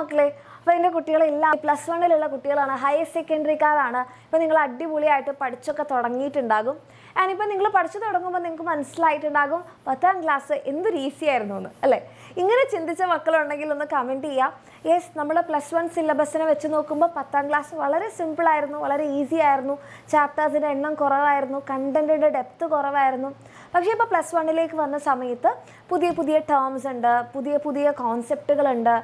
മക്കളെ. അപ്പോൾ എൻ്റെ കുട്ടികളെല്ലാം +1 കുട്ടികളാണ്, ഹയർ സെക്കൻഡറിക്കാരാണ്. ഇപ്പോൾ നിങ്ങൾ അടിപൊളിയായിട്ട് പഠിച്ചൊക്കെ തുടങ്ങിയിട്ടുണ്ടാകും. ആൻഡ് ഇപ്പോൾ നിങ്ങൾ പഠിച്ചു തുടങ്ങുമ്പോൾ നിങ്ങൾക്ക് മനസ്സിലായിട്ടുണ്ടാകും 10ാം ക്ലാസ് എന്തൊരു ഈസി ആയിരുന്നു എന്ന്, അല്ലേ? ഇങ്ങനെ ചിന്തിച്ച മക്കളുണ്ടെങ്കിൽ ഒന്ന് കമൻറ്റ് ചെയ്യാം. യെസ്, നമ്മൾ +1 സിലബസിനെ വെച്ച് നോക്കുമ്പോൾ 10ാം ക്ലാസ് വളരെ സിമ്പിളായിരുന്നു, വളരെ ഈസി ആയിരുന്നു. ചാപ്റ്റേഴ്സിൻ്റെ എണ്ണം കുറവായിരുന്നു, കണ്ടൻറ്റിൻ്റെ ഡെപ്ത് കുറവായിരുന്നു. പക്ഷേ ഇപ്പോൾ +1 വന്ന സമയത്ത് പുതിയ പുതിയ ടേംസ് ഉണ്ട്, പുതിയ പുതിയ കോൺസെപ്റ്റുകളുണ്ട്,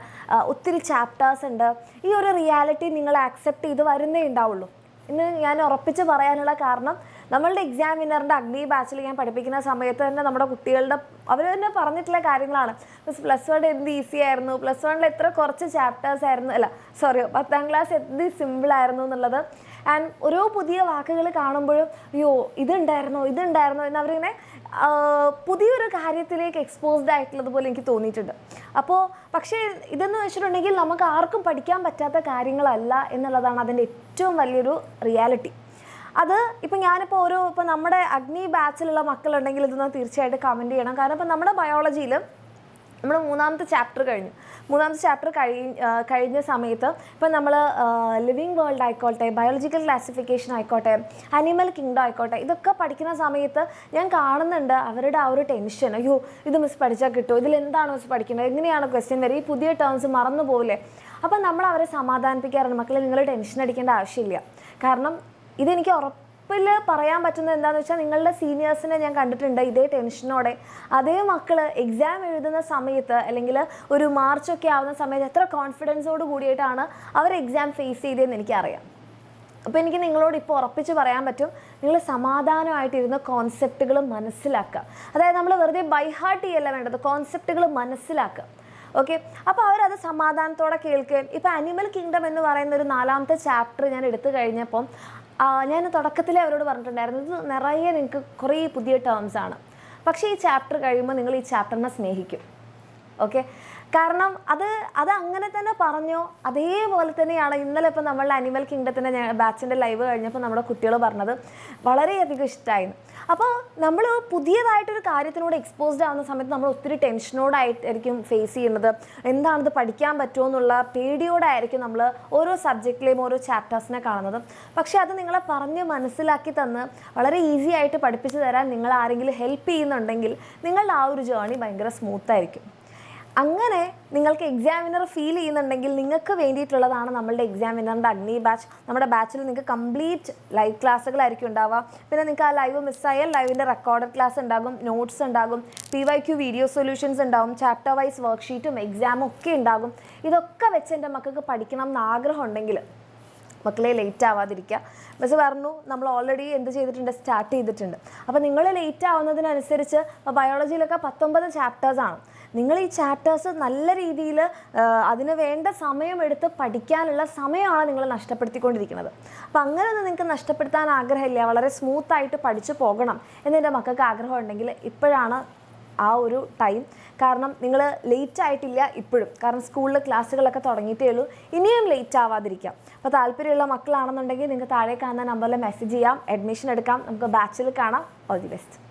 ഒത്തിരി ചാപ്റ്റേഴ്സ് ഉണ്ട്. ഈ ഒരു റിയാലിറ്റി നിങ്ങൾ ആക്സെപ്റ്റ് ചെയ്ത് വരുന്നേ ഉണ്ടാവുള്ളൂ. ഇന്ന് ഞാൻ ഉറപ്പിച്ച് പറയാനുള്ള കാരണം, നമ്മളുടെ എക്സാം വിന്നറിൻ്റെ അഗ്നി ബാച്ചിൽ ഞാൻ പഠിപ്പിക്കുന്ന സമയത്ത് തന്നെ നമ്മുടെ കുട്ടികളുടെ അവർ തന്നെ പറഞ്ഞിട്ടുള്ള കാര്യങ്ങളാണ്. +1 എന്ത് ഈസി ആയിരുന്നു, +1 എത്ര കുറച്ച് ചാപ്റ്റേഴ്സ് ആയിരുന്നു, 10ാം ക്ലാസ് എന്ത് സിമ്പിളായിരുന്നു എന്നുള്ളത്. ആൻഡ് ഓരോ പുതിയ വാക്കുകൾ കാണുമ്പോഴും അയ്യോ ഇതുണ്ടായിരുന്നോ എന്നവരിങ്ങനെ പുതിയൊരു കാര്യത്തിലേക്ക് എക്സ്പോസ്ഡ് ആയിട്ടുള്ളതുപോലെ എനിക്ക് തോന്നിയിട്ടുണ്ട്. അപ്പോൾ പക്ഷേ ഇതെന്ന് വെച്ചിട്ടുണ്ടെങ്കിൽ നമുക്ക് ആർക്കും പഠിക്കാൻ പറ്റാത്ത കാര്യങ്ങളല്ല എന്നുള്ളതാണ് അതിൻ്റെ ഏറ്റവും വലിയൊരു റിയാലിറ്റി. അത് ഇപ്പം ഞാനിപ്പോൾ ഇപ്പോൾ നമ്മുടെ അഗ്നി ബാച്ചിലുള്ള മക്കളുണ്ടെങ്കിൽ ഇതൊന്ന് തീർച്ചയായിട്ടും കമൻറ്റ് ചെയ്യണം. കാരണം ഇപ്പം നമ്മുടെ ബയോളജിയിൽ നമ്മൾ 3ാമത്തെ ചാപ്റ്റർ കഴിഞ്ഞ സമയത്ത് ഇപ്പം നമ്മൾ ലിവിങ് വേൾഡ് ആയിക്കോട്ടെ, ബയോളജിക്കൽ ക്ലാസിഫിക്കേഷൻ ആയിക്കോട്ടെ, അനിമൽ കിങ്ഡം ആയിക്കോട്ടെ, ഇതൊക്കെ പഠിക്കുന്ന സമയത്ത് ഞാൻ കാണുന്നുണ്ട് അവരുടെ ആ ഒരു ടെൻഷൻ. അയ്യോ ഇത് മിസ് പഠിച്ചാൽ കിട്ടുമോ, ഇതിലെന്താണ് മിസ് പഠിക്കേണ്ടത്, എങ്ങനെയാണ് ക്വസ്റ്റ്യൻ വരെ, ഈ പുതിയ ടേംസ് മറന്നു പോകില്ലേ. അപ്പം നമ്മൾ അവരെ സമാധാനിപ്പിക്കാറുണ്ട്, മക്കളെ നിങ്ങൾ ടെൻഷൻ അടിക്കേണ്ട ആവശ്യമില്ല. കാരണം ഇതെനിക്ക് ഉറപ്പിൽ പറയാൻ പറ്റുന്നത് എന്താണെന്ന് വെച്ചാൽ, നിങ്ങളുടെ സീനിയേഴ്സിനെ ഞാൻ കണ്ടിട്ടുണ്ട് ഇതേ ടെൻഷനോടെ അതേ മക്കൾ എക്സാം എഴുതുന്ന സമയത്ത് അല്ലെങ്കിൽ ഒരു മാർച്ചൊക്കെ ആവുന്ന സമയത്ത് എത്ര കോൺഫിഡൻസോട് കൂടിയിട്ടാണ് അവർ എക്സാം ഫേസ് ചെയ്തതെന്ന് എനിക്കറിയാം. അപ്പോൾ എനിക്ക് നിങ്ങളോട് ഇപ്പോൾ ഉറപ്പിച്ച് പറയാൻ പറ്റും, നിങ്ങൾ സമാധാനമായിട്ടിരുന്ന കോൺസെപ്റ്റുകൾ മനസ്സിലാക്കുക. അതായത് നമ്മൾ വെറുതെ ബൈ ഹാർട്ട് ചെയ്യല്ല വേണ്ടത്, കോൺസെപ്റ്റുകൾ മനസ്സിലാക്കുക. ഓക്കെ, അപ്പോൾ അവരത് സമാധാനത്തോടെ കേൾക്കുകയും. ഇപ്പോൾ അനിമൽ കിങ്ഡം എന്ന് പറയുന്ന ഒരു 4ാമത്തെ ചാപ്റ്റർ ഞാൻ എടുത്തു കഴിഞ്ഞപ്പം ഞാൻ തുടക്കത്തിലേ അവരോട് പറഞ്ഞിട്ടുണ്ടായിരുന്നു, ഇത് നിറയെ നിങ്ങൾക്ക് കുറേ പുതിയ ടേംസാണ്, പക്ഷേ ഈ ചാപ്റ്റർ കഴിയുമ്പോൾ നിങ്ങൾ ഈ ചാപ്റ്ററിനെ സ്നേഹിക്കും. ഓക്കെ, കാരണം അത് അങ്ങനെ തന്നെ പറഞ്ഞോ. അതേപോലെ തന്നെയാണ് ഇന്നലെ ഇപ്പോൾ നമ്മളുടെ അനിമൽ കിങ്ഡത്തിൻ്റെ ബാച്ചിൻ്റെ ലൈവ് കഴിഞ്ഞപ്പോൾ നമ്മുടെ കുട്ടികൾ പറഞ്ഞത് വളരെയധികം ഇഷ്ടമായിരുന്നു. അപ്പോൾ നമ്മൾ പുതിയതായിട്ടൊരു കാര്യത്തിനോട് എക്സ്പോസ്ഡ് ആവുന്ന സമയത്ത് നമ്മൾ ഒത്തിരി ടെൻഷനോടായിട്ടായിരിക്കും ഫേസ് ചെയ്യുന്നത്. എന്താണിത് പഠിക്കാൻ പറ്റുമോ എന്നുള്ള പേടിയോടായിരിക്കും നമ്മൾ ഓരോ സബ്ജക്റ്റിലെയും ഓരോ ചാപ്റ്റേഴ്സിനെ കാണുന്നത്. പക്ഷേ അത് നിങ്ങളെ പറഞ്ഞ് മനസ്സിലാക്കി തന്ന് വളരെ ഈസി ആയിട്ട് പഠിപ്പിച്ച് തരാൻ നിങ്ങൾ ആരെങ്കിലും ഹെൽപ്പ് ചെയ്യുന്നുണ്ടെങ്കിൽ നിങ്ങളുടെ ആ ഒരു ജേർണി ഭയങ്കര സ്മൂത്തായിരിക്കും. അങ്ങനെ നിങ്ങൾക്ക് എക്സാമിനർ ഫീൽ ചെയ്യുന്നുണ്ടെങ്കിൽ നിങ്ങൾക്ക് വേണ്ടിയിട്ടുള്ളതാണ് നമ്മളുടെ എക്സാമിനറിൻ്റെ അഗ്നി ബാച്ച്. നമ്മുടെ ബാച്ചിൽ നിങ്ങൾക്ക് കംപ്ലീറ്റ് ലൈവ് ക്ലാസ്സുകളായിരിക്കും ഉണ്ടാവുക. പിന്നെ നിങ്ങൾക്ക് ആ ലൈവ് മിസ്സായാൽ ലൈവിൻ്റെ റെക്കോർഡഡ് ക്ലാസ് ഉണ്ടാകും, നോട്ട്സ് ഉണ്ടാകും, PYQ വീഡിയോ സൊല്യൂഷൻസ് ഉണ്ടാകും, ചാപ്റ്റർ വൈസ് വർക്ക്ഷീറ്റും എക്സാമും ഒക്കെ ഉണ്ടാകും. ഇതൊക്കെ വെച്ച് എൻ്റെ മക്കൾക്ക് പഠിക്കണം എന്ന് ആഗ്രഹം ഉണ്ടെങ്കിൽ മക്കളെ ലേറ്റ് ആവാതിരിക്കുക. മിസ് പറഞ്ഞു നമ്മൾ ഓൾറെഡി എന്ത് ചെയ്തിട്ടുണ്ട്, സ്റ്റാർട്ട് ചെയ്തിട്ടുണ്ട്. അപ്പോൾ നിങ്ങൾ ലേറ്റ് ആവുന്നതിനനുസരിച്ച് ബയോളജിയിലൊക്കെ 19 ചാപ്റ്റേഴ്സാണ്. നിങ്ങൾ ഈ ചാപ്റ്റേഴ്സ് നല്ല രീതിയിൽ അതിന് വേണ്ട സമയമെടുത്ത് പഠിക്കാനുള്ള സമയമാണ് നിങ്ങൾ നഷ്ടപ്പെടുത്തിക്കൊണ്ടിരിക്കുന്നത്. അപ്പോൾ അങ്ങനെയൊന്നും നിങ്ങൾക്ക് നഷ്ടപ്പെടുത്താൻ ആഗ്രഹമില്ല, വളരെ സ്മൂത്തായിട്ട് പഠിച്ചു പോകണം എന്നെൻ്റെ മക്കൾക്ക് ആഗ്രഹം ഉണ്ടെങ്കിൽ ഇപ്പോഴാണ് ആ ഒരു ടൈം. കാരണം നിങ്ങൾ ലേറ്റ് ആയിട്ടില്ല ഇപ്പോഴും, കാരണം സ്കൂളിൽ ക്ലാസ്സുകളൊക്കെ തുടങ്ങിയിട്ടേ ഉള്ളൂ. ഇനിയും ലേറ്റ് ആവാതിരിക്കാം. അപ്പോൾ താല്പര്യമുള്ള മക്കളാണെന്നുണ്ടെങ്കിൽ നിങ്ങൾക്ക് താഴെ കാണുന്ന നമ്പറിൽ മെസ്സേജ് ചെയ്യാം, അഡ്മിഷൻ എടുക്കാം, നമുക്ക് ബാച്ചിൽ കാണാം. All the best.